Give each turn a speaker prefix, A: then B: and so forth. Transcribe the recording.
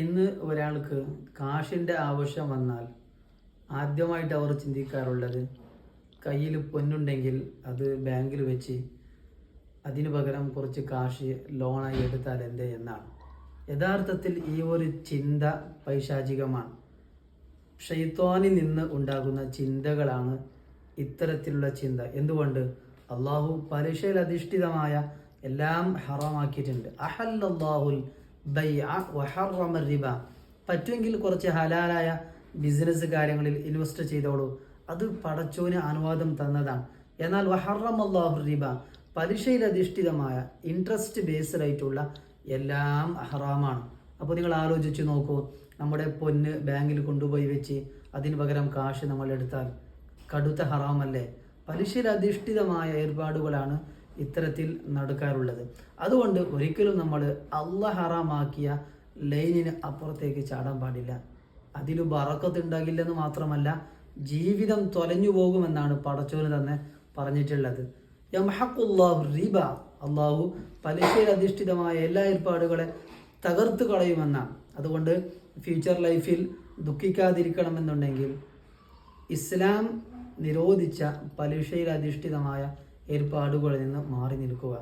A: ഇന്ന് ഒരാൾക്ക് കാശിൻ്റെ ആവശ്യം വന്നാൽ ആദ്യമായിട്ട് അവർ ചിന്തിക്കാറുള്ളത് കയ്യിൽ പൊന്നുണ്ടെങ്കിൽ അത് ബാങ്കിൽ വെച്ച് അതിനു പകരം കുറച്ച് കാശ് ലോണായി എടുത്താൽ എന്തേ എന്നാണ്. യഥാർത്ഥത്തിൽ ഈ ഒരു ചിന്ത പൈശാചികമാണ്. ഷൈത്വാനിൽ നിന്ന് ഉണ്ടാകുന്ന ചിന്തകളാണ് ഇത്തരത്തിലുള്ള ചിന്ത. എന്തുകൊണ്ട്? അള്ളാഹു പലിശയിൽ അധിഷ്ഠിതമായ എല്ലാം ഹറാമാക്കിയിട്ടുണ്ട്. അഹല്ലല്ലാഹുൽ ബൈഅ വഹറമ റിബ. പറ്റുമെങ്കിൽ കുറച്ച് ഹലാലായ ബിസിനസ് കാര്യങ്ങളിൽ ഇൻവെസ്റ്റ് ചെയ്തോളൂ, അത് പടച്ചോന് അനുവാദം തന്നതാണ്. എന്നാൽ വഹറമല്ലാഹു റിബ, പലിശയിൽ അധിഷ്ഠിതമായ ഇൻട്രസ്റ്റ് ബേസ്ഡ് ആയിട്ടുള്ള എല്ലാം ഹറാമാണ്. അപ്പോൾ നിങ്ങൾ ആലോചിച്ച് നോക്കൂ, നമ്മുടെ പൊന്ന് ബാങ്കിൽ കൊണ്ടുപോയി വെച്ച് അതിന് പകരം കാശ് നമ്മൾ എടുത്താൽ കടുത്ത ഹറാമല്ലേ? പലിശയിൽ അധിഷ്ഠിതമായ ഏർപ്പാടുകളാണ് ഇത്തരത്തിൽ നടക്കാറുള്ളത്. അതുകൊണ്ട് ഒരിക്കലും നമ്മൾ അല്ലാഹ് ഹറാമാക്കിയ ലൈനിന് അപ്പുറത്തേക്ക് ചാടാൻ പാടില്ല. അതിൽ ബറക്കത്ത് ഉണ്ടാകില്ലെന്ന് മാത്രമല്ല, ജീവിതം തൊലഞ്ഞു പോകുമെന്നാണ് പടച്ചോന് തന്നെ പറഞ്ഞിട്ടുള്ളത്. യംഹഖുല്ലാഹു റിബ, അള്ളാഹു പലിശയിൽ അധിഷ്ഠിതമായ എല്ലാ ഏർപ്പാടുകളെ തകർത്ത് കളയുമെന്നാണ്. അതുകൊണ്ട് ഫ്യൂച്ചർ ലൈഫിൽ ദുഃഖിക്കാതിരിക്കണമെന്നുണ്ടെങ്കിൽ ഇസ്ലാം നിരോധിച്ച പലിശയിൽ അധിഷ്ഠിതമായ ഏർപ്പാടുകളിൽ നിന്ന് മാറി നിൽക്കുക.